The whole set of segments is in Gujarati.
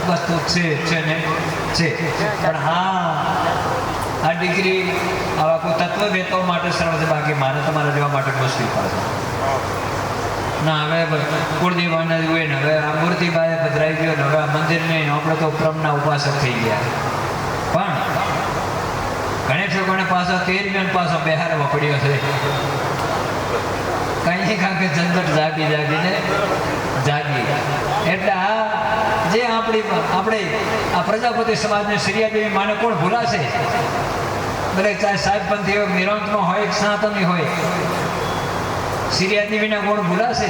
વસ્તુ છે ને છે, પણ હા આ ડિગ્રી આવા કોઈ તત્વવેતાઓ માટે સરળ છે, બાકી મારે તમારા જેવા માટે મુશ્કેલ પડે ના. હવે કુળદેવાના હોય ને, હવે આ મૂર્તિબાએ પધરાઈ ગયો ને, હવે આ મંદિરને આપણે તો બ્રહ્મના ઉપાસક થઈ ગયા. પણ ગણેશ ભગવાન પાછો 13 પાછો બેહારવા પડ્યો છે. કઈ કારણ કે ઝંઝટ જાગીને જાગી. એટલે આ જે આપણે આ પ્રજાપતિ સમાજને શ્રીયાદેવી માને કોણ ભૂલાશે? ભલે ચાહે સાહેબપંથી હોય, નિરંતનો હોય, સનાતની હોય, શ્રીયાદેવીના કોણ ભૂલાશે?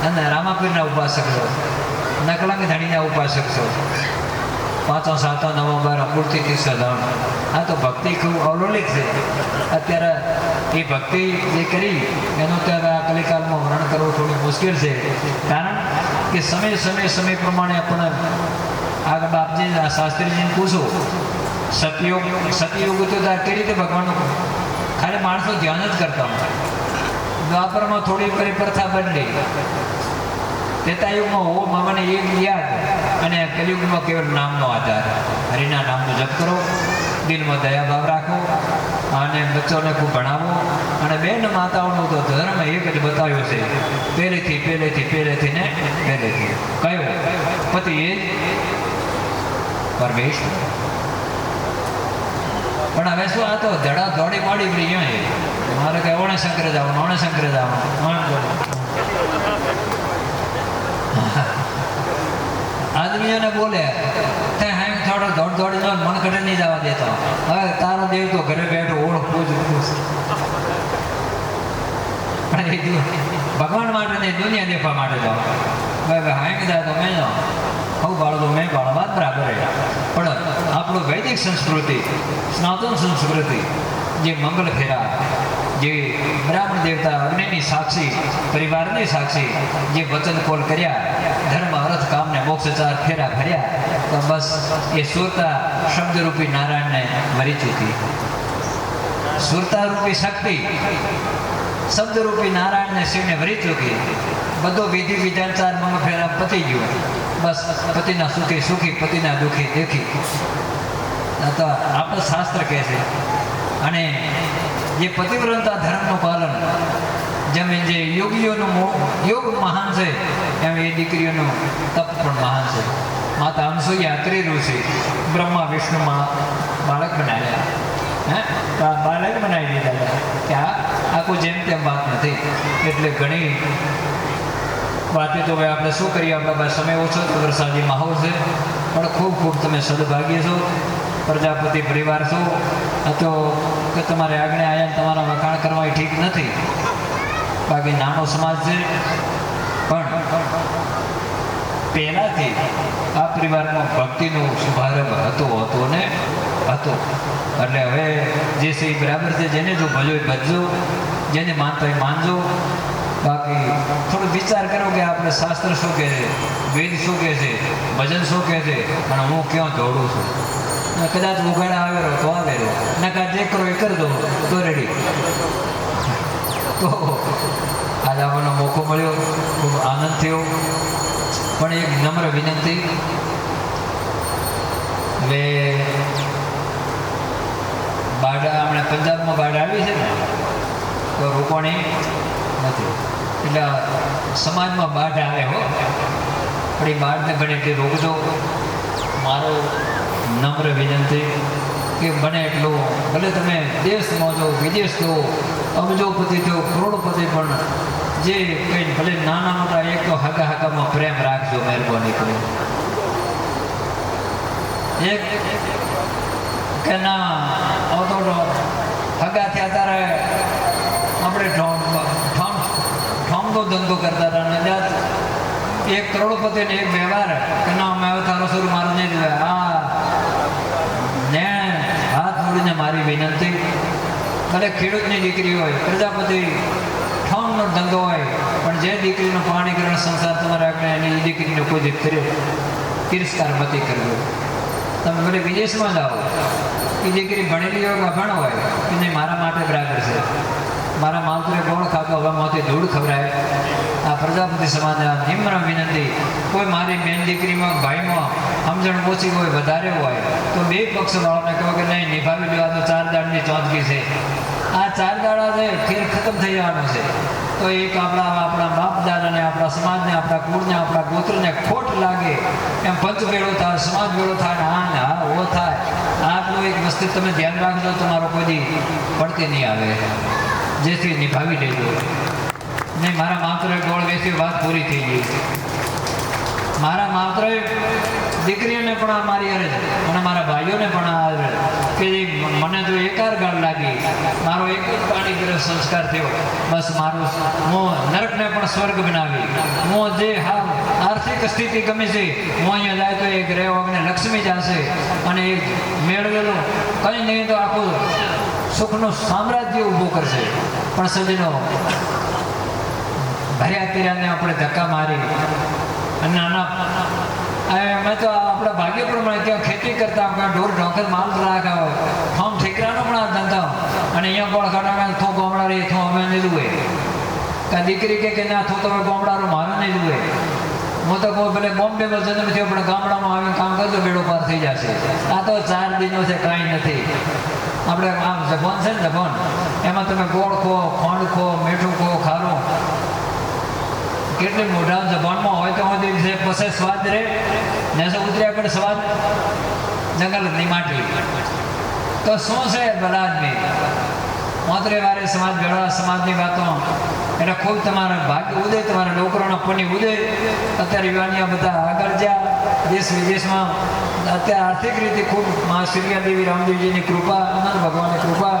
અને રામાપીરના ઉપાસક છો, નકલંગ ધણીના ઉપાસક છો. 5, 7, 9, 12 મૂર્તિથી સધાણ. આ તો ભક્તિ ખૂબ અવલોલિત છે. અત્યારે એ ભક્તિ જે કરી એનું અત્યારે આ કલિકાલમાં વર્ણન કરવું થોડું મુશ્કેલ છે, કારણ કે સમય પ્રમાણે આપણે આગળ બાપજી શાસ્ત્રીજીને પૂછો, સતયુગ તો કઈ રીતે ભગવાનનું ખાલી માણસો ધ્યાન જ કરતા હોય. દ્વાપરમાં થોડી કરી પ્રથા બદલી, ત્રેતાયુગમાં હો મામાને એક યાદ, અને કલિયુગમાં કેવળ નામનો આધાર. હરિના નામનો જપ કરો, દિલમાં દયાભાવ રાખો, અને બચ્ચોને ખૂબ ભણાવો. અને બેન માતાઓનો તો ધર્મ એક જ બતાવ્યો છે, પહેલેથી ને પહેલેથી કયો પતિ એ પરમેશ્વર. પણ હવે શું, આ તો ધડા દોડી મોડી પ્રિય મારે કે ઓણે શંકરે જવાનું આદમીઓને બોલે તે હાઈ થોડો દોડી મન ઘટે નહીં જવા દેતો. હવે તારો દેવ તો ઘરે બેઠો ઓળખ ભગવાન માટે નહીં, દુનિયા દેખવા માટે જાઓ. હવે હાઈ જાય તો મેં જાઓ, હું બાળો તો મેં બાળો, વાત બરાબર. પણ આપણું વૈદિક સંસ્કૃતિ, સનાતન સંસ્કૃતિ, જે મંગલ ફેરા, જે બ્રાહ્મણ દેવતા અગ્નિની સાક્ષી, પરિવારની સાક્ષી જે વચન કોલ કર્યા, ધર્મ અર્થ કામને મોક્ષ 4 ફેરા ફર્યા, તો બસ એ સુરતા શબ્દરૂપી નારાયણને મરી ચૂકી. સુરતા રૂપી શક્તિ શબ્દરૂપી નારાયણને શિવને મરી ચૂકી. બધો વિધિ વિધાન 4 મંગળ ફેરા પતી ગયો. બસ પતિના સુખી સુખી, પતિના દુઃખી દેખી. તો આપણે શાસ્ત્ર કહે છે. અને જે પતિવ્રતા ધર્મનું પાલન, જેમ જે યોગીઓનું યોગ મહાન છે, એમ એ દીકરીઓનું તપ પણ મહાન છે. માતા અનસૂયા અત્રિ ઋષિ બ્રહ્મા વિષ્ણુમાં બાળક બનાવ્યા. તો આ બાળક બનાવી દીધા કે આ કોઈ જેમ તેમ વાત નથી. એટલે ઘણી વાતે તો હવે આપણે શું કરીએ, આપણા પાસે સમય ઓછો તો વરસાદી માહોલ છે. પણ ખૂબ તમે સદભાગ્ય છો, પ્રજાપતિ પરિવાર છો. તો કે તમારે આગળ આવ્યા તમારા વખાણ કરવા એ ઠીક નથી, બાકી નાનો સમાજ છે. પણ પહેલાંથી આ પરિવારમાં ભક્તિનો શુભારંભ હતો. એટલે હવે જે છે એ બરાબર છે. જેને જો ભજો એ ભજજો, જેને માનતો એ માનજો. બાકી થોડું વિચાર કરો કે આપણે શાસ્ત્ર શું કહે છે, વેદ શું કહે છે, ભજન શું કહે છે, અને હું ક્યાં દોડું છું. કદાચ ઉઘાડા આવેલો તો આવેલો, નકા જે કરો એ કરી દો તો રેડી. તો આજ આવવાનો મોકો મળ્યો, ખૂબ આનંદ થયો. પણ એક નમ્ર વિનંતી, હવે બાઢ હમણાં પંજાબમાં બાઢ આવી છે ને, તો રોકવાની નથી. એટલે સમાજમાં બાઢ આવે હો, પણ એ બાઢને બને એટલી રોકજો. મારો નમ્ર વિનંતી કે બને એટલું, ભલે તમે દેશમાં જો, વિદેશ જો, અબજોપતિ જો, કરોડપતિ, પણ જે કંઈ ભલે નાના મોટા એક તો હગામાં પ્રેમ રાખજો, મહેરબાની કરી. એક કે ના આવતો હગા થયા ત્યારે આપણે ઠોમનો ધંધો કરતા હતા, ને એક કરોડપતિ ને એક વ્યવહાર કે ના અમે હવે તારો સુર મારો નહીં જોયા. હા ને હાથ જોડીને મારી વિનંતી, ભલે ખેડૂતની દીકરી હોય, પ્રજાપતિ ઠોમનો ધંધો હોય, પણ જે દીકરીનું પાણીકરણ સંસાર તમારે આપણે એની દીકરીનો કોઈ તિરસ્કાર નથી કરવો. તમે ભલે વિદેશમાં જાઓ, એ દીકરી ભણેલી હોય, અભણ હોય, કે નહીં મારા માટે બરાબર છે. મારા માવતરે ગોળ ખાતો હવે મોથી ધૂળ ખવડાય. આ પ્રજાપતિ સમાજના નિમ્ર વિનંતી, કોઈ મારી બેન દીકરીમાં ભાઈમાં સમજણ ઓછી હોય વધારે હોય તો બે પક્ષવાળાને કહો કે નહીં નિભાવી લેવા તો 4 દાડની ચોંદગી છે. આ 4 દાડા છે ફેર ખતમ થઈ જવાનો છે. તો એક આપણા બાપ દાદાને આપણા સમાજને આપણા કુળને આપણા ગોત્રને ખોટ લાગે એમ પંચ ભેળો થાય, સમાજ ભેળો થાય, હા ઓ થાય. આટલું એક વસ્તુ તમે ધ્યાન રાખજો, તમારો કોઈ પડતી નહીં આવે, જેથી નિભાવી લેજો. નહીં મારા માવતરે ગોળ વેચી વાત પૂરી થઈ ગઈ. મારા માવતરે દીકરીઓને પણ મારી હારે છે અને મારા ભાઈઓને પણ હારે કે મને જો એકાર ગાળ લાગી, મારો એક જ પાણી ગ્રહ સંસ્કાર થયો, બસ મારું હું નરકને પણ સ્વર્ગ બનાવી. હું જે હા આર્થિક સ્થિતિ ગમે છે, હું અહીંયા જાય તો એ ગ્રહ વગને લક્ષ્મી જશે અને એ મેળવેલું કંઈ નહીં તો આખું સુખનું સામ્રાજ્ય ઊભું કરશે. પણ સજ્જનો ભર્યા કર્યાને આપણે ધક્કા મારી અને મેં તો આપણા ભાગ્ય પ્રમાણે ત્યાં ખેતી કરતા ઢોર ઢોકર માલ રાખા હોય, થમ ઠેકરાનો પણ આ ધંધા અને અહીંયા ગોળ ખાટાના થો ગોમડા રે થો અમે નહીં જુએ કાં દીકરી કે ના થો તમે ગોમડાનું મારે નહીં જુએ. હું તો કહું ભલે બોમ્બેમાં જન્મ થયો પણ ગામડામાં આવીને કામ કરજો બેડો પાર થઈ જશે. આ તો 4 દિનો છે, કાંઈ નથી. આપણે આમ જભોન છે ને જભોન, એમાં તમે ગોળ ખો, ખોંડ ખો, મીઠું ખો, ખારું કેટલી મોઢા જબાનમાં હોય તો પછી સ્વાદ રહે ને ઉતર્યા પણ સ્વાદ જંગલની માટી. તો શું છે ભલા આદમી મોતરે વારે સમાજ ભેળવા સમાજની વાતો એટલે ખૂબ તમારા ભાગ્ય ઉદય, તમારા ડોકરોના પુણ્ય ઉદય. અત્યારે યુવાનીઓ બધા આગળ જ્યાં દેશ વિદેશમાં અત્યારે આર્થિક રીતે ખૂબ મા સૂર્યા દેવી રામદેવજીની કૃપા, અનંત ભગવાનની કૃપા.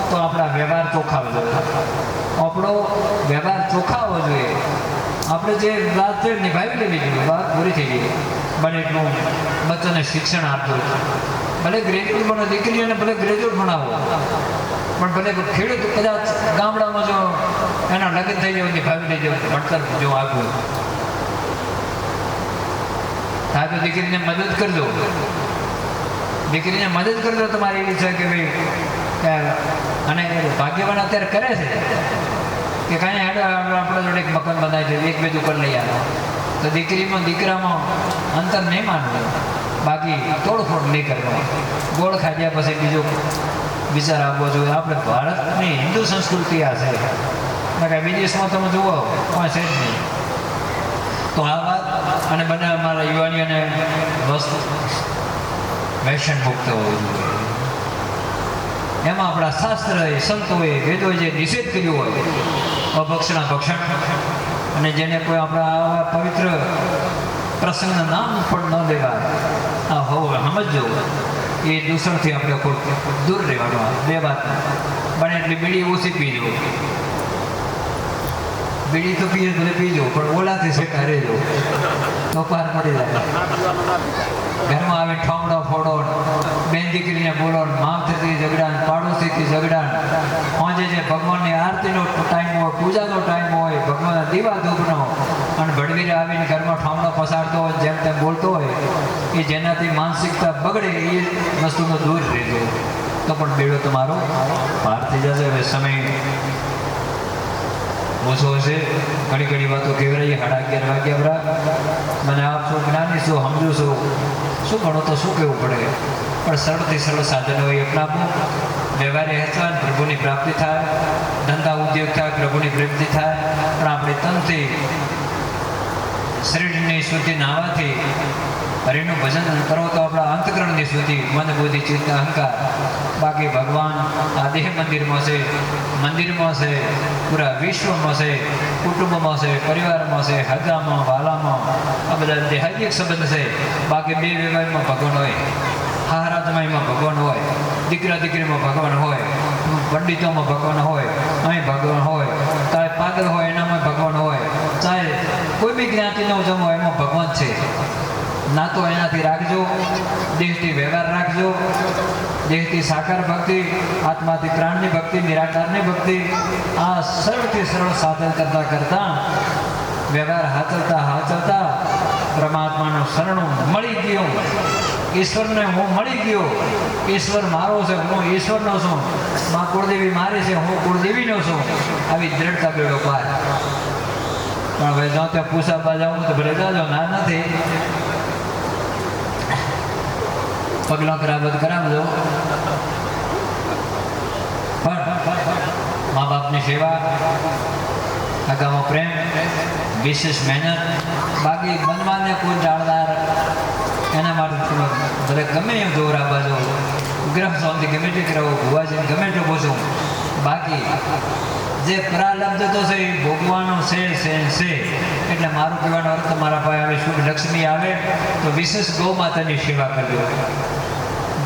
તો આપણા વ્યવહાર ચોખ્ખાવો જોઈએ, આપણો વ્યવહાર ચોખ્ખાવો જોઈએ. આપણે જે વાત છે નિભાવી લેવી જોઈએ, વાત પૂરી થઈ ગઈ. બને એટલું બચ્ચાને શિક્ષણ આપવું, ભલે ગ્રેજ્યુએટ બનો, દીકરીઓને ભલે ગ્રેજ્યુએટ ભણાવો, પણ ભલે ખેડૂત કદાચ ગામડામાં જો એના લગ્ન થઈ જાય નિભાવી લેજો, ભણતર જો આપવું થાય તો દીકરીને મદદ કરજો. દીકરીને મદદ કરજો તમારી એવી છે કે ભાઈ, અને ભાગ્યવાન અત્યારે કરે છે કે કાંઈ હેડો આપણા જોડે એક મકાન બનાવી છે, એક બેજું કરી લઈ આવ્યો તો દીકરીમાં દીકરામાં અંતર નહીં માનવું, બાકી તોડફોડ નહીં કરવાનું. ગોળ ખાધ્યા પછી બીજો વિચાર આપવો જોઈએ. આપણે ભારતની હિન્દુ સંસ્કૃતિ આ છે, કાંઈ વિદેશમાં તમે જુઓ કોઈ છે જ નહીં. તો આ વાત અને બંને અમારા યુવાનીઓને વસ્તુ વ્યસન મુક્ત હોવું જોઈએ. એમાં આપણા શાસ્ત્રએ, સંતોએ, વેદોએ જે નિષેધ કર્યો હોય અભક્ષણા ભક્ષણ, અને જેને કોઈ આપણા આવા પવિત્ર પ્રસંગના નામ પણ ન લેવા, આ હોવું સમજો. એ દૂષણથી આપણે કોઈ દૂર રહેવાનું. 2 વાત, બને એટલી બીડી ઓછી પીજો. બીડી તો પીએ ભલે પીજો, પણ ઓલાથી શેકા રહેજો તો પાર પડી જાય. ઘરમાં આવે ઠોમડો ફોડો, બેન દીકરીને બોલો, માવતરથી ઝઘડા, પાડોશીથી ઝઘડા. સાંજે જે ભગવાનની આરતીનો ટાઈમ હોય, પૂજાનો ટાઈમ હોય, ભગવાનના દીવા ધૂપનો, અને ભડવીરે આવીને ઘરમાં ઠોમડો પસારતો હોય, જેમ તેમ બોલતો હોય, એ જેનાથી માનસિકતા બગડે એ વસ્તુનો દૂર રહેજો તો પણ બેડો તમારો પાર થઈ જશે. હવે સમય ઓછો હશે, ઘણી ઘણી વાતો કહેવાય. 11:30 વાગ્યા બરા મને આપ છો જ્ઞાની છો, સમજુ છો, શું ભણો તો શું કહેવું પડે, પણ સરળથી સરળ સાધનો એ અપનાવવું. વ્યવહારે હેતા પ્રભુની પ્રાપ્તિ થાય, ધંધા ઉદ્યોગ થાય, પ્રભુની પ્રાપ્તિ થાય. પણ આપણે તનથી શરીરની શુદ્ધિ નાહવાથી હરિનું ભજન કરો તો આપણા અંતકરણની શુદ્ધિ, મન બુદ્ધિ ચિત્ત અહંકાર. બાકી ભગવાન આ દેહ મંદિરમાં છે, પૂરા વિશ્વમાં છે, કુટુંબમાં છે, પરિવારમાં છે, હગામાં, વાલામાં, આ બધા દેહાદિક સંબંધ છે. બાકી 2 વ્યવહારમાં ભગવાન હોય, હારા જમાઈમાં ભગવાન હોય, દીકરા દીકરીમાં ભગવાન હોય, પંડિતોમાં ભગવાન હોય, અહીં ભગવાન હોય, ચાહે પાગલ હોય એનામાં ભગવાન હોય, ચાહે કોઈ બી જ્ઞાતિનો જમો એમાં ભગવાન છે. ના તો એનાથી રાખજો, દેહથી વ્યવહાર રાખજો. દેહથી સાકાર ભક્તિ, આત્માથી પ્રાણની ભક્તિ, નિરાકારની ભક્તિ. આ સરળથી સરળ સાધન કરતાં કરતાં વ્યવહાર હાચવતા પરમાત્માનું શરણું મળી ગયું, ઈશ્વરને હું મળી ગયો, ઈશ્વર મારો છે, હું ઈશ્વરનો છું, માં કુળદેવી મારી છે, હું કુળદેવીનો છું, આવી દ્રઢતા બેડો પાર. પણ હવે જો ત્યાં પૂછાપા જાઉં તો ભલે જાજો, ના નથી, પગલો કરાવત કરાવજો. પણ મા બાપની સેવા, અગાઉ પ્રેમ, વિશેષ મહેનત, બાકી બનવાને કોઈ જાળદાર એના માટે થોડો દરેક ગમે એમ જોર આપવા જો, ગ્રહ શાંતિ ગમે તે કરાવો, ભુવાજીને ગમે તે પૂછું, બાકી જે પ્રારબ્ધ તો છે એ ભોગવાનો છે. એટલે મારું કહેવાનો અર્થ મારા પાસે આવે, શુભ લક્ષ્મી આવે તો વિશેષ ગૌ માતાની સેવા કરજો.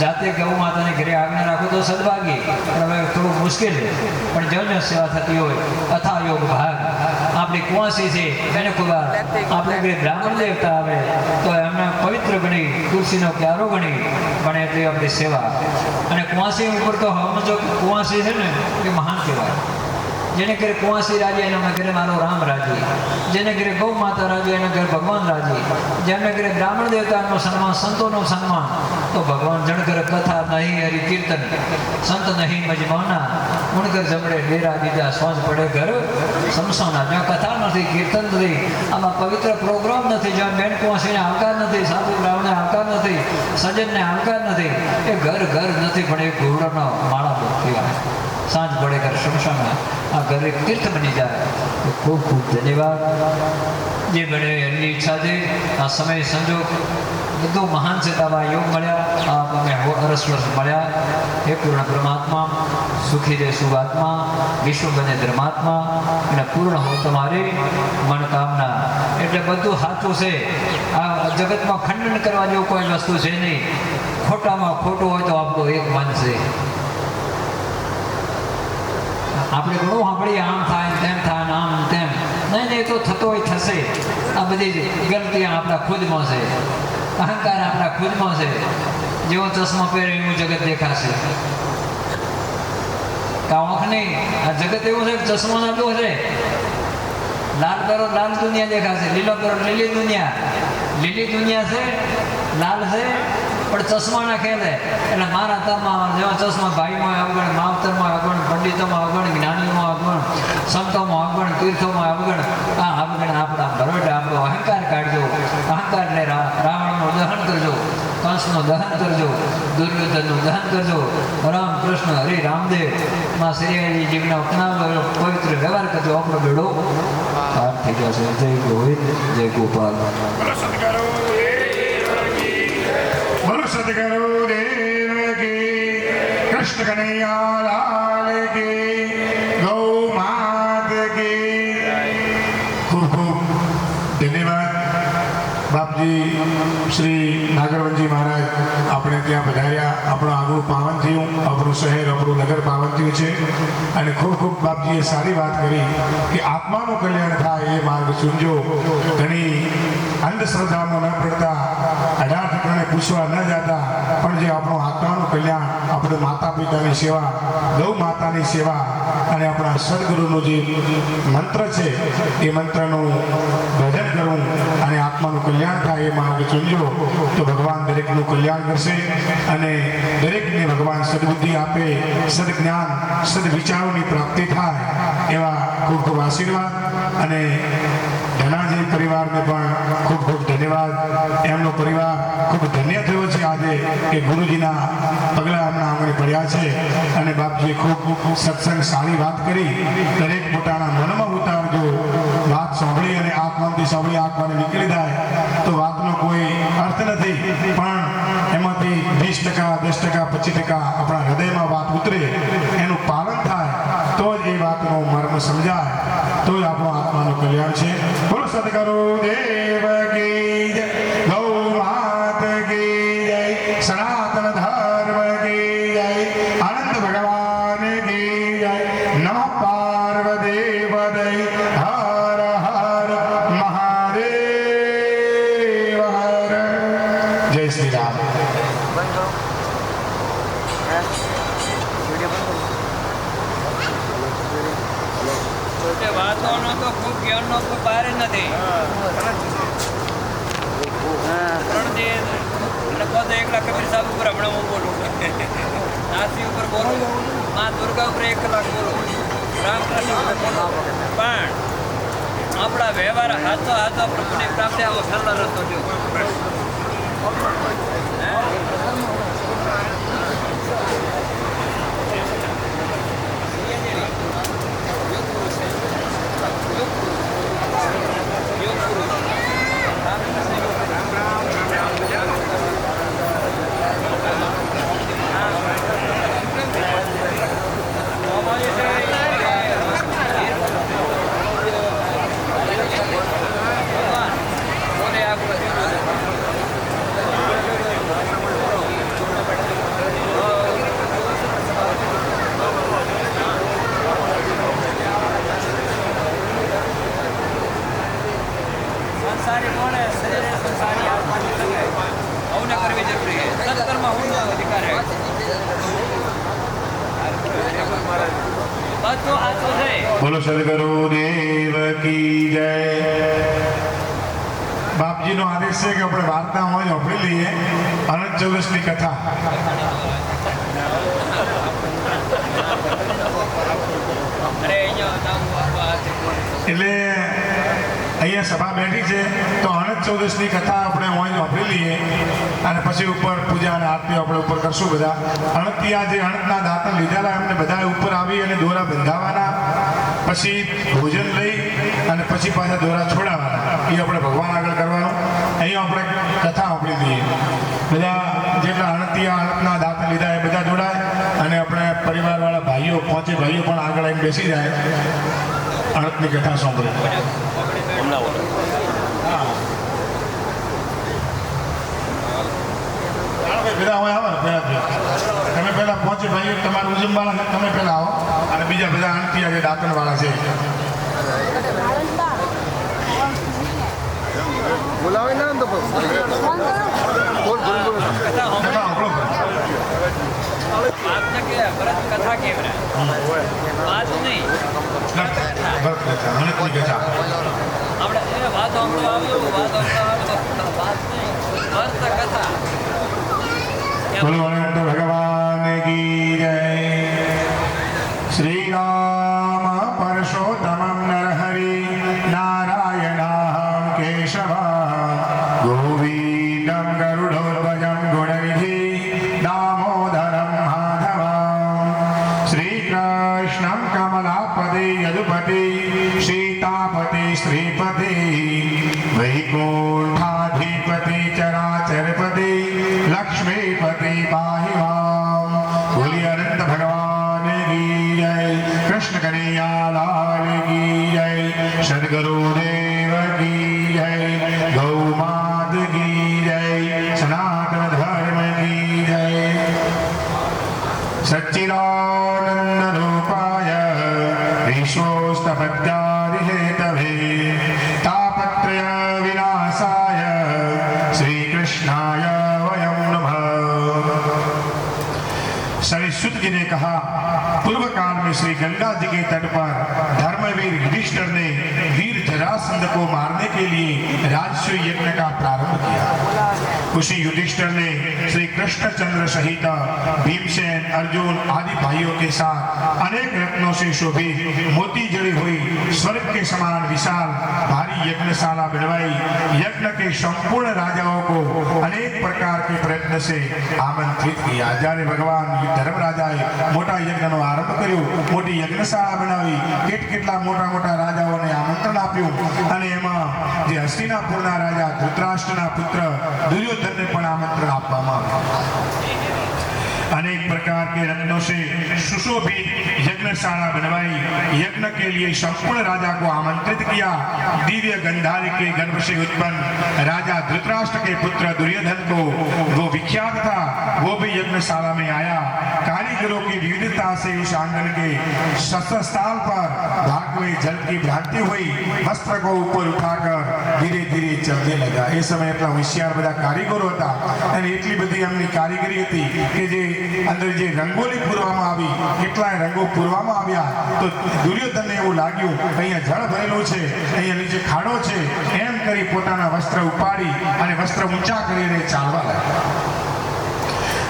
જાતે ગૌ માતાની ઘરે આજ્ઞા રાખો તો સદભાગી, પણ હવે થોડું મુશ્કેલ છે. પણ જેને સેવા થતી હોય, અથા યોગ ભાગ, આપણી કુંવાસી છે એને ખૂબ આપણે ઘરે બ્રાહ્મણ દેવતા આવે તો એમને પવિત્ર ગણી, તુલસીનો ક્યારો ગણી પણ એટલી આપણી સેવા. અને કુંવાસી ઉપર તો સમજો કુંવાસી છે ને એ મહાન કહેવાય. જેને ઘરે કુંવાસી રાજી એના ઘરે મારો રામ રાજી, જેને ઘરે ગૌ માતા રાજી એના ઘરે ભગવાન રાજી, જેમને ઘરે બ્રાહ્મણ દેવતાનું સન્માન, સંતોનું સન્માન, તો ભગવાન જણ ઘરે કથા નહીં હરિ કીર્તન, સંત નહીં મજમાના, ઉણઘર જમડે ડેરા દીધા, સોંજ પડે ઘર સમસાના. જ્યાં કથા નથી, કીર્તન નથી, આમાં પવિત્ર પ્રોગ્રામ નથી, જ્યાં બેન કુંવાસીને આવકાર નથી, સાધુ બ્રાહ્મણને આવકાર નથી, સજ્જનને આવકાર નથી, એ ઘર નથી પણ એ ઘોરડાનો માળા કહેવાય. સાંજ પડે ઘર શમશાના, આ ઘરે તીર્થ બની જાય. તો ખૂબ ખૂબ ધન્યવાદ. જે બને એમની ઈચ્છા છે, આ સમય સંજોગ બધું મહાન છે. આવા યોગ મળ્યા, આ અમે અરસવર્ષ મળ્યા. હે પૂર્ણ પરમાત્મા, સુખી રહે શુભાત્મા, વિશ્વ બને ધર્માત્મા, અને પૂર્ણ હો તમારી મનકામના. એટલે બધું સાચું છે. આ જગતમાં ખંડન કરવા જેવું કોઈ વસ્તુ છે નહીં. ખોટામાં ખોટું હોય તો આપણું એક મન છે. આપણે ઘણું સાંભળીએ, આમ થાય તેમ થાય, આમ તેમ નહીં, એ તો થતો હોય થશે. આ બધી ગલતી આપણા ખુદમાં છે, અહંકાર આપણા ખુદમાં છે. જેવો ચશ્મા પહેરે એવું જગત દેખાશે. આંખ નહીં, આ જગત એવું છે કે ચશ્મા નાખ્યો છે, લાલ કરો લાલ દુનિયા દેખાશે, લીલો કરો લીલી દુનિયા. લીલી દુનિયા છે, લાલ છે, પણ ચશ્મા નાખે છે. એટલે મારા તરમાં જેવા ચશ્મા ભાઈમાં અવગણ, માવતરમાં અવગણ, પંડિતોમાં અવગણ, જ્ઞાનીમાં અવગણ, સંતોમાં અવગણ, તીર્થોમાં અવગણ. આ અવગણ આપણા ભરોટે આપણો અહંકાર કાઢજો. અહંકારને રાવણનું દહન કરજો, કંસનું દહન કરજો, દુર્યોધનનું દહન કરજો. રામ કૃષ્ણ હરિ રામદેવ માં શ્રીજી જીવને અપનાવેલો પવિત્ર વ્યવહાર કરજો. આપણો બેડો પાર થઈ જશે. જય ગોવિંદ, જય ગોપાલ. સદગુરુ દેવ કી, કૃષ્ણ કનૈયા લાલ કી, ગૌ માત કી. ખૂબ ખૂબ ધન્યવાદ. બાપજી શ્રી નાગરવનજી મહારાજ આપણે ત્યાં પધાર્યા. આપણું આગવું પાવન થયું, આપણું શહેર, આપણું નગર પાવન થયું છે. અને ખૂબ ખૂબ બાપજીએ સારી વાત કરી કે આત્માનું કલ્યાણ થાય એ માર્ગ ચૂંજો. ઘણી અંધશ્રદ્ધામાં ન પડતા, 18 ઠેકાણે પૂછવા ન જતા, પણ જે આપણું આત્માનું કલ્યાણ, આપણે માતા પિતાની સેવા, ગૌ માતાની સેવા અને આપણા સદગુરુનું જે મંત્ર છે એ મંત્રનું ભજન કરવું અને આત્માનું કલ્યાણ થાય એ માર્ગ ચૂંજો તો ભગવાન દરેકનું કલ્યાણ કરશે અને દરેકને ભગવાન સદબુદ્ધિ આપે, સદજ્ઞાન, સદવિચારોની પ્રાપ્તિ થાય એવા ખૂબ ખૂબ આશીર્વાદ. અને ધનાજી પરિવારને પણ ખૂબ ખૂબ ધન્યવાદ. એમનો પરિવાર ખૂબ ધન્ય થયો છે આજે કે ગુરુજીના પગલાં એમના આંગણે પડ્યા છે. અને બાપજીએ ખૂબ સત્સંગ સારી વાત કરી. દરેક પોતાના મનમાં ઉતારજો. વાત સાંભળી અને આંખમાંથી સાંભળી આંખમાં નીકળી જાય તો વાતનો કોઈ અર્થ નથી, પણ એમાંથી 20%, 10%, 25% આપણા હૃદયમાં વાત ઉતરે, એનું પાલન થાય તો જ એ વાતનો મર્મ સમજાય, તો જ આપણો આત્માનું કલ્યાણ છે. બોલો સદગુરુ દેવ કી જય, ગૌ માત કી જય, સનાતન ધર્મ કી જય, આનંદ ભગવાન કી જય. નમઃ પાર્વતી પતય, હર હર મહાદેવ હર. જય શ્રી રામ. વાતોનો તો ખૂબ જ્ઞાનનો કોઈ પાર નથી. દુર્ગા ઉપર 1 કલાક બોલો, રામકૃષ્ણ ઉપર બોલો, પણ આપણા વ્યવહાર હાથો પ્રભુની પ્રાપ્તિ આવો સરળ રસ્તો જો. સંસારી કોણે શરીરે સંસારી આત્માની લગે અવને કરવી જરૂરી છે. સત્કર્મ હું અધિકાર છે. બધું હાથો છે. બોલો સદગુરુ દેવ કી જય. બાપજીનો આદેશ છે કે આપણે વાર્તા હોય વાપરી લઈએ. અનંત ચૌદસની કથા એટલે અહીંયા સભા બેઠી છે તો અનંત ચૌદસની કથા આપણે હોય વાપરી લઈએ અને પછી ઉપર પૂજા અને આરતી આપણે ઉપર કરશું. બધા અનંતથી આ જે અનંતના દાંતણ લીધેલા એમને બધા ઉપર આવી અને દોરા બંધાવાના, પછી ભોજન લઈ અને પછી પાછા દોરા છોડાવવાના. એ આપણે ભગવાન આગળ કરવાનું. અહીંયા આપણે કથા વાપરી દઈએ. બધા જેટલા અનંતના દાંતણ લીધા એ બધા જોડાય અને આપણે પરિવારવાળા ભાઈઓ 5 ભાઈઓ પણ આગળ આવીને બેસી જાય, અનંતની કથા સાંભળે. બધા હોય આવો પહેલા તમે પહેલા 5 ભાઈઓ તમારું ઉજમવાળા તમે પહેલા આવો અને બીજા બધા અણતિયા જે દાંતણવાળા છે બોલાવે ના તો બોલ બોલ કથા કેમ વાત નહીં આપણે વાતો આવ્યું વાતો વાત નહીં અર્થ કથા. બોલો અનંત ભગવાન કી જય. શ્રી રામ પરશોત્તમં નરહરિ નારાયણ કેશવ ગોવિંદમ ગરુડોધ્વજં ગુણનિધિ દામોદરમ માધવ શ્રી કૃષ્ણં કમલાપતિ યદુપતિ સીતાપતિ શ્રીપતિ વૈકુંઠાધિપતિ ચરાચરપતિ લક્ષ્મીપતિ પાહિ મામ. બોલી અનંત ભગવાન કી જય. કૃષ્ણ કનૈયા લાલ કી જય. સદગુરુ દેવ કી જય. ગૌ માત કી જય. સનાતન ધર્મ કી જય. સચ્ચિદાનંદ રૂપાય વિશ્વોસ્તપત્યાદિહેતવે તાપત્રય વિનાશાય શ્રી કૃષ્ણાય वयं नमः. सरस्वती जी ने कहा, पूर्व काल में श्री गंगा जी के तट पर धर्मवीर युधिष्ठिर ने वीर जरासंध को मारने के लिए राजसूय यज्ञ का प्रारंभ किया. उसी युधिष्ठिर ने श्री कृष्णचंद्र सहित भीमसेन, अर्जुन आदि भाइयों के साथ अनेक रत्नों से शोभित मोती जड़ी हुई स्वर्ग के समान विशाल भारी यज्ञशाला बनवाई. यज्ञ के संपूर्ण राजाओं को अनेक प्रकार के प्रयत्न से आमंत्रित किया. જ્યારે ભગવાન ધર્મરાજાએ મોટા યજ્ઞનો આરંભ કર્યો, મોટી યજ્ઞશાળા બનાવી, કેટલા મોટા મોટા રાજાઓને આમંત્રણ આપ્યું અને એમાં જે હસ્તિનાપુરના રાજા ધૃતરાષ્ટ્રના પુત્ર दुर्योधन પણ આમંત્રણ આપવામાં આવ્યું. अनेक प्रकार के रत्नों से सुशोभित यज्ञशाला बनवाई. यज्ञ के लिए संपूर्ण राजा को आमंत्रित किया. दिव्य गंधारी के गर्भ से उत्पन्न राजा धृतराष्ट्र के पुत्र दुर्योधन को वो विख्यात था, वो भी यज्ञशाला में आया. कारीगरों की विविधता से उस आंगन के शस्त्रस्थल पर भाग में जल की भ्रांति हुई. वस्त्र को ऊपर उठाकर धीरे धीरे चलने लगा. એ સમય એટલા હોશિયાર બધા કારીગરો હતા અને એટલી બધી એમની કારીગરી હતી કે જે અંદર જે રંગોલી પૂરવામાં આવી, કેટલાય રંગો પૂરવામાં આવ્યા તો દુર્યોધનને એવું લાગ્યું અહીંયા જળ ભરેલું છે, અહીંયા નીચે ખાડો છે, એમ કરી પોતાના વસ્ત્ર ઉપાડી અને વસ્ત્ર ઊંચા કરીને ચાલવા લાગ્યા.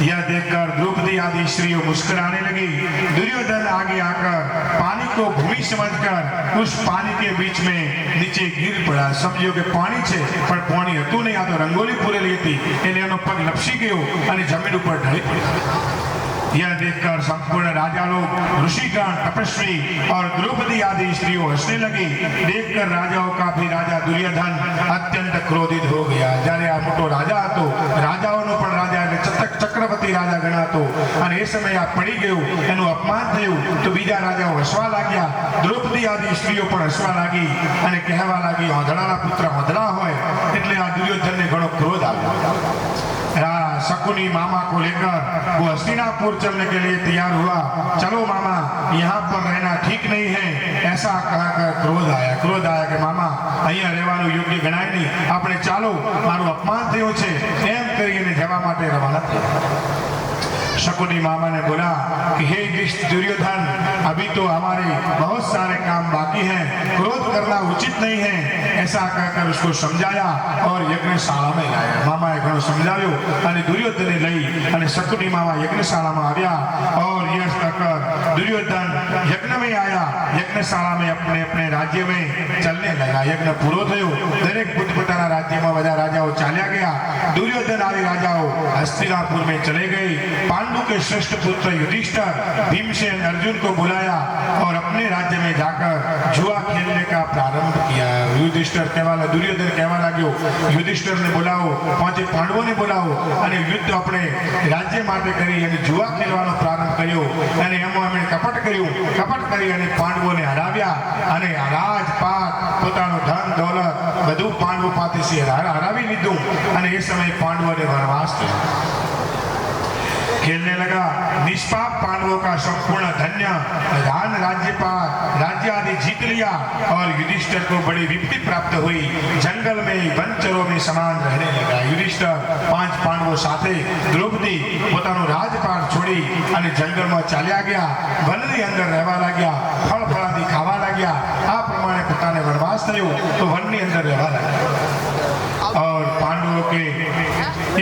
यह देखकर द्रौपदी आदि स्त्रियों मुस्कुराने लगी। दुर्योधन आगे आकर पानी को भूमि समझकर उस पानी के बीच में नीचे गिर पड़ा। समझो कि पानी છે પણ પાણી હતું નહીં, આ તો રંગોલી પૂરેલી હતી એટલે એનો પગ લપસી ગયો અને જમીન ઉપર ઢળી પડ્યો। यह देखकर संपूर्ण राजा लोग, ऋषिगण, तपस्वी और द्रौपदी आदि स्त्रियों हंसने लगी। देखकर राजाओं का भी राजा दुर्योधन अत्यंत क्रोधित हो गया। જ્યારે આ મોટો રાજા હતો, રાજાઓનો પણ રાજા એટલે ચક્રવર્તી રાજા ગણાતો, અને એ સમયે આ પડી ગયું, એનું અપમાન થયું તો બીજા રાજાઓ હસવા લાગ્યા। દ્રૌપદી આદि સ્ત્રીઓ પણ હસવા લાગી અને કહેવા લાગી, ઓંધળાના પુત્ર ઓંધળા હોય એટલે આ દુર્યોધનને ઘણો ક્રોધ આવ્યો। शकुनी मामा को लेकर वो हस्तिनापुर चलने के लिए तैयार हुआ। चलो मामा, यहाँ पर रहना ठीक नहीं है, ऐसा कहकर क्रोध आया कि मामा અહીંયા રહેવાનું યોગ્ય ગણાય નહીં, આપણે ચાલો, મારું અપમાન થયું છે, એમ કરીને જવા માટે રવાના થયા। शकुनी मामा ने बोला कि हे दुर्योधन, अभी तो हमारे बहुत सारे काम बाकी हैं, क्रोध करना उचित नहीं है, ऐसा कहकर उसको समझाया और यज्ञशाला में लाया। मामा ए घणो समझाव्यो અને दुर्योधन लई અને शकुनी मामा यज्ञशाला में आया और यह कहकर दुर्योधन यज्ञ में आया। यज्ञशाला में अपने अपने राज्य में चलने लगा। यज्ञ पूरो थयो, दरेक પોતપોતાના રાજ્યમાં બધા રાજાઓ ચાલ્યા ગયા। दुर्योधन आदि राजाओं हस्तिनापुर में चले गए। पांडु के श्रेष्ठ पुत्र युधिष्ठिर भीमसेन अर्जुन को बुलाया और अपने राज्य में जाकर जुआ खेलने का प्रारंभ किया। युधिष्ठिर कहवा, दुर्योधन कहवा लाग्यो, युधिष्ठिर ने बुलाओ, पांचे पांडवों ने बुलाओ અને યુદ્ધ આપણે રાજ્ય માટે કરી અને જુઆ ખેલવાનો પ્રારંભ કર્યો અને એમાં અમે કપટ કર્યું, કપટ કરી અને પાંડવોને હરાવ્યા અને રાજપાટ, પોતાનો ધન દોલત બધું પાંડવો પાસેથી હરાવી લીધું અને એ સમયે પાંડવોને વનવાસ થયો। खेलने लगा। निष्पाप पांडवों का संपूर्ण धन्य धन राज्य आदि जीत लिया और युधिष्ठिर को बड़ी विपत्ति प्राप्त हुई। जंगल में वनचरों में समान रहने लगा। युधिष्ठिर 5 पांडवों साथे द्रौपदी પોતાનો રાજપાટ છોડી અને જંગલમાં ચાલ્યા ગયા, વનની અંદર રહેવા લાગ્યા, ફળ ફળાદી ખાવા લાગ્યા। આ પ્રમાણે પોતાને વનવાસ થયો તો વનની અંદર રહેવા લાગ્યા। और पांडवों के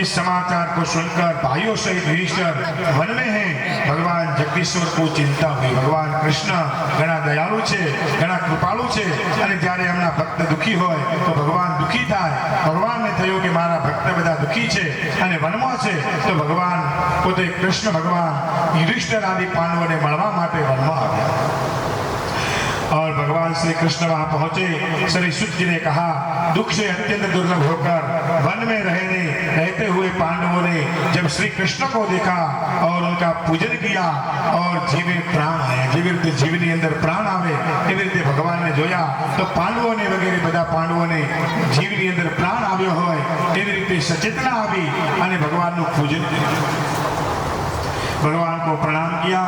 इस समाचार को सुनकर भाइयों सहित युधिष्ठिर वन में हैं। भगवान जगदीश्वर को चिंता हुई। भगवान कृष्ण घना दयालु છે, ઘણા કૃપાળુ છે અને જ્યારે એમના ભક્ત દુખી હોય તો ભગવાન દુખી થાય। ભગવાનને થયું કે મારા ભક્ત બધા દુખી છે અને વનમાં છે તો ભગવાન પોતે કૃષ્ણ ભગવાન યુધિષ્ઠિર આદि પાંડવોને મળવા માટે વનમાં આવ્યા। और भगवान श्री कृष्ण वहां पहुंचे। श्री शुक जी ने कहा, दुख से अत्यंत दुर्लभ होकर वन में रहते हुए पांडवों ने जब श्री कृष्ण को देखा और उनका पूजन किया और जीवे प्राण आया। जेवी रीते जीवनी अंदर प्राण आवे एवी रीते भगवान ने जोया तो पांडवों ने वगैरह બધા पांडवों ने जीवनी अंदर प्राण આવ્યો હોય એવી રીતે સચેतना આવી અને ભગવાનનું પૂજન કર્યું। भगवान को प्रणाम किया।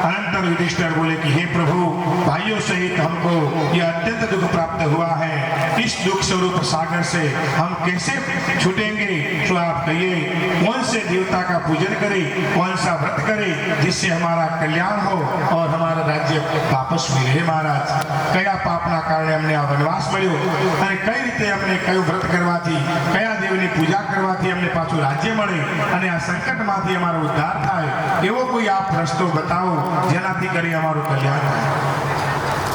अनंतर युधिष्ठिर बोले कि हे प्रभु, भाइयों सहित हमको यह अत्यंत दुख प्राप्त हुआ है। इस दुख स्वरूप सागर से हम कैसे छूटेंगे? तो आप कहिए, कौन से देवता का पूजन करे, कौन सा व्रत करे जिससे हमारा कल्याण हो और हमारा राज्य वापस मिले। महाराज, कया पापना कारणे अमने आ वनवास મળ્યો અને કઈ રીતે અમને કયું વ્રત કરવાથી, કયા દેવની પૂજા કરવાથી અમને પાછું રાજ્ય મળે અને આ સંકટમાંથી અમારો ઉદ્ધાર થાય, એવો કોઈ આપ રસ્તો બતાવો જેનાથી કરી અમારું કલ્યાણ થાય।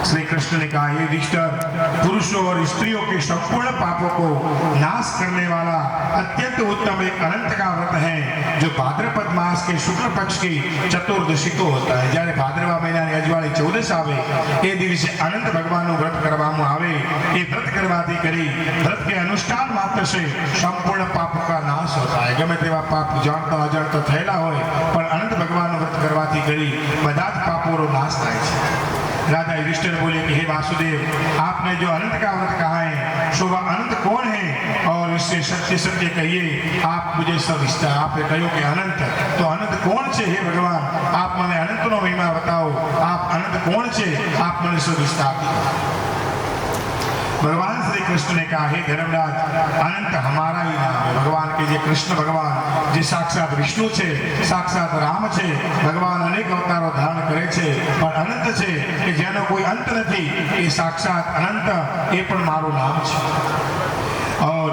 श्री कृष्ण ने कहा, ये युधिष्ठिर, पुरुषों और स्त्रियों के संपूर्ण पापों को नाश करने वाला अत्यंत उत्तम एक अनंत का व्रत है जो भाद्रपद मास के शुक्ल पक्ष की चतुर्दशी को होता है। જ્યારે ભાદરવા મહિનાની અજવાળી 14 આવે એ દિવસે અનંત ભગવાનનું વ્રત કરવામાં આવે। એ વ્રત કરવાથી કરી વ્રત के अनुष्ठान मात्र से संपूर्ण पापों का नाश होता है। ગમે તેવા પાપ જાણતા અજાણતા થયેલા હોય પણ અનંત ભગવાનનું વ્રત કરવાથી કરી બધા જ પાપોનો નાશ થાય છે। राजा युधिष्ठिर बोले कि हे वासुदेव, आपने जो अनंत का व्रत कहा है सो वह अनंत कौन है और इससे सत्य सत्य कहिए। आप मुझे सब विस्तार आपने कहो कि अनंत, तो अनंत कौन से हे भगवान, आप मैंने अनंत नो महिमा बताओ। आप अनंत कौन से, आप मैंने सब विस्तार। भगवान श्री कृष्ण ने कहा, हे धर्मराज, अनंत हमारा ही नाम है। भगवान के जे कृष्ण भगवान जे साक्षात विष्णु છે, साक्षात राम છે, भगवान अनेक अवतारो धारण करे છે પણ અનંત છે કે જેનો કોઈ અંત નથી, એ સાક્ષાત અનંત, એ પણ મારું નામ છે। और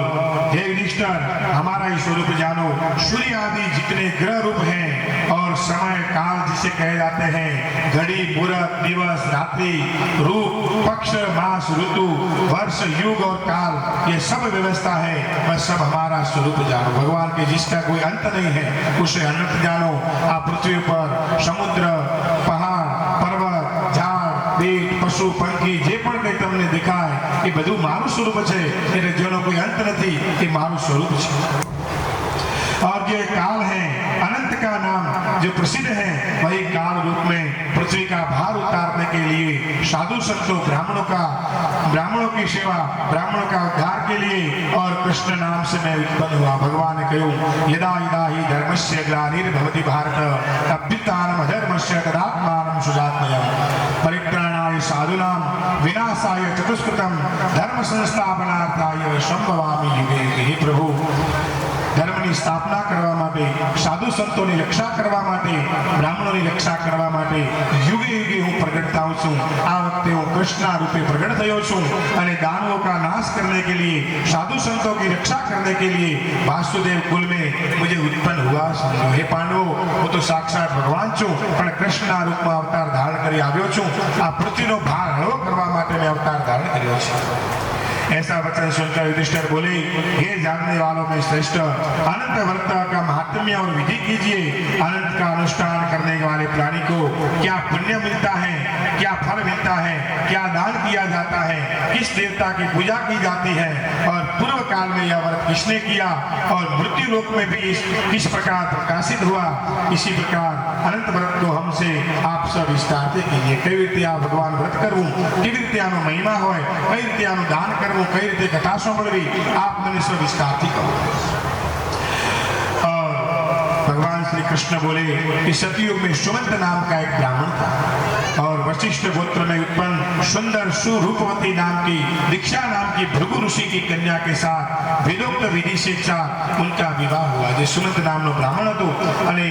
हे युधिष्ठिर, युधिष्ठिर हमारा ही स्वरूप जानो। सूर्य आदि जितने ग्रह रूप हैं और समय काल जिसे कहे जाते हैं, घड़ी मुहूर्त दिवस रात्रि रूप पक्ष मास ऋतु वर्ष युग और काल, ये सब व्यवस्था है, वह सब हमारा स्वरूप जानो। भगवान के जिसका कोई अंत नहीं है उसे अनंत जानो। आप पृथ्वी पर समुद्र पहाड़ पर्वत झाड़ बीट पशु पंखी जे पण કંઈ તમને દેખાય એ બધું મારું સ્વરૂપ છે, એટલે જેનો કોઈ અંત નથી એ મારું સ્વરૂપ છે। और जो काल है अनंत का नाम जो प्रसिद्ध है, वही काल रूप में पृथ्वी का भार उतारने के लिए साधु संतों ब्राह्मणों की सेवा ब्राह्मणों का उद्धार के लिए और कृष्ण नाम से मैं उत्पन्न हुआ। भगवान ने कहूं यदा यदा ही धर्मस्य ग्लानिर्भवति भारत अभ्युत्थानम् अधर्मस्य तदात्मानं सृजाम्यहम् परित्राणाय साधूनां विनाशाय चतुष्कृतं धर्म संस्थापनार्थाय संभवामि युगे युगे। हे प्रभु, ધર્મની સ્થાપના કરવા માટે સાધુ સંતોની રક્ષા કરવા માટે બ્રાહ્મણોની રક્ષા કરવા માટે યુગે યુગે હું प्रकट થાઉં છું। આ વખતે હું કૃષ્ણ રૂપે प्रकट થયો છું અને दानवों का नाश करने के लिए साधु संतों की रक्षा करने के लिए वासुदेव कुल में मुझे उत्पन्न हुआ। समझो हे पांडवो, હું તો સાક્ષાત ભગવાન છું, પણ કૃષ્ણના રૂપમાં અવતાર ધારણ કરી આવ્યો છું। આ પૃથ્વીનો ભાર હળવો કરવા માટે મેં અવતાર ધારણ કર્યો છે। ऐसा वचन सुनकर युधिष्ठिर बोले, हे जानने वालों में श्रेष्ठ, अनंत व्रत का महात्म्य और विधि कीजिए। अनंत का अनुष्ठान करने वाले प्राणी को क्या पुण्य मिलता है, क्या फल मिलता है, क्या दान किया जाता है, किस देवता की पूजा की जाती है और पूर्व काल में यह व्रत किसने किया और मृत्यु लोक में भी किस प्रकार प्रकाशित हुआ, इसी प्रकार अनंत व्रत को हमसे आप सब विस्तार से कीजिए। कई रीते आ भगवान व्रत करवू, केवी रीते आनो महिमा होय, कई रीते आनो दान करवू, कई रीते कथा सांभळवी, आप મને સ્વ વિસ્તારથી કહો। और भगवान श्री कृष्ण बोले कि सतयुग में सुमंत नाम का एक ब्राह्मण था और वशिष्ठ गोत्र में उत्पन्न सुंदर सुरूपवती नाम की दीक्षा नाम की भृगु ऋषि की कन्या के साथ वेदोक्त विधि से उनका विवाह हुआ। जो सुमंत नामનો ब्राह्मण હતો અને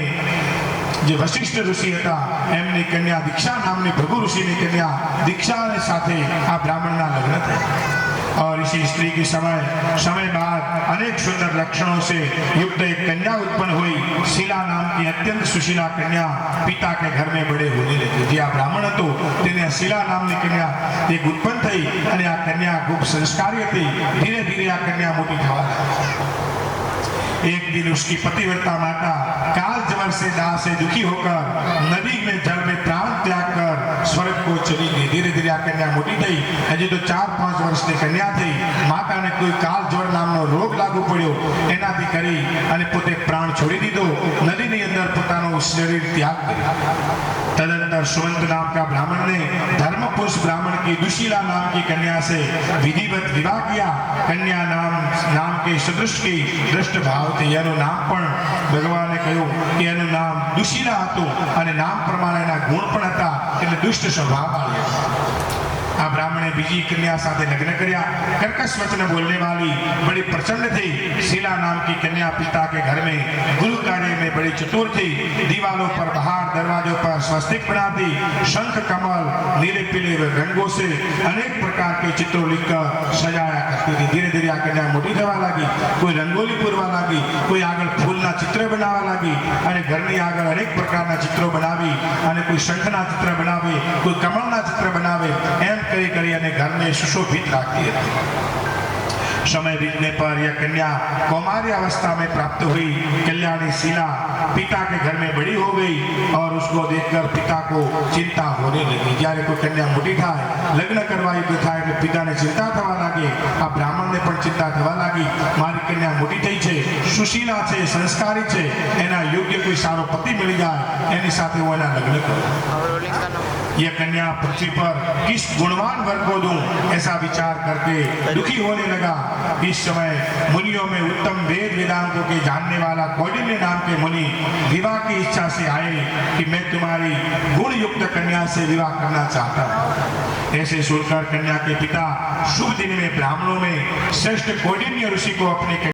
જે વશિષ્ઠ ઋષિ હતા એમની કન્યા દીક્ષા નામની ભૃગુ ઋષિની કન્યા દીક્ષા સાથે આ બ્રાહ્મણના લગ્ન થયા। और इसी स्त्री के समय बाद अनेक सुंदर लक्षणों से युक्त एक कन्या उत्पन्न हुई। शीला नाम की अत्यंत सुशीला कन्या पिता के घर में बड़े होने लगी। जे आ ब्राह्मण હતો તેને शीला नामની कन्या એક उत्पन्न થઈ અને આ कन्या ખૂબ સંસ્કારી હતી। धीरे धीरे आ कन्या मोटी થવા લાગી। एक दिन उसकी पतिव्रता माता काल ज्वर से दाह से दुखी होकर नदी में जल में प्राण त्याग कर स्वर्ग को चली गई। धीरे धीरे आ कन्या मोटी थई, हजी तो 4-5 वर्षनी कन्या थई। माता ने कोई काल ज्वर नामनो रोग लागू पड्यो, एनाथी करी अने पोते प्राण छोड़ी दीधो, नदीनी अंदर पोतानो शरीर त्याग कर्यो। तदनंतर सुमंत नाम का ब्राह्मण ने धर्मपुरुष ब्राह्मण की दुशीला नाम की कन्या से विधिवत विवाह किया। कन्या नाम के सदृश की दृष्ट भाव थी। एनु नाम पण भगवाने કહ્યું કે એનું નામ દુશીલા હતું અને નામ પ્રમાણે એના ગુણ પણ હતા, એટલે દુષ્ટ સ્વભાવ વાળી હતી। आ ब्राह्मणे बीजी कन्या साथे लग्न कर्या। कर्कश वचन बोलने वाली बड़ी प्रचंड थी। शीला नाम की कन्या पिता के घर में गुरु कार्य में बड़ी चतुर थी। दीवालों पर बाहर दरवाजों पर स्वस्तिक बनाती, शंख कमल नीले पीले रंगों से अनेक प्रकार के चित्रों लिखकर सजाया करती थी। धीरे धीरे आ कन्या मोटी थवा लगी, कोई रंगोली पूरवा लगी, कोई आगळ फूलना चित्र बनावा लगी અને ઘરની આગળ અનેક પ્રકારના ચિત્રો બનાવી અને કોઈ શંખના ચિત્ર બનાવે, કોઈ કમળના ચિત્ર બનાવે, એમ करी करी અને ઘરને સુશોભિત રાખતી હતી। समय बीतने पर यह कन्या कौमार्य अवस्था में प्राप्त हुई। कल्याणी शीला पिता के घर में बड़ी हो गई और उसको देखकर पिता को चिंता होने लगी। જ્યારે કોઈ કન્યા મોટી થાય, લગ્ન કરવા યોગ્ય થાય એટલે પિતાને ચિંતા થવા લાગે। આ બ્રાહ્મણને પણ ચિંતા થવા લાગી, મારી કન્યા મોટી થઈ છે, સુશીલા છે, સંસ્કારી છે, એના યોગ્ય કોઈ સારો પતિ મળી જાય, એની સાથે હું એના લગ્ન કરું। यह कन्या पृथ्वी पर किस गुणवान वर को दूं, ऐसा विचार करके दुखी होने लगा। इस समय मुनियों में उत्तम वेद वेदांतों के जानने वाला कौंडिन्य नाम के मुनि विवाह की इच्छा से आए कि मैं तुम्हारी गुण युक्त कन्या से विवाह करना चाहता हूँ। ऐसे सुनकर कन्या के पिता शुभ दिन में ब्राह्मणों में श्रेष्ठ कौंडिन्य ऋषि को अपने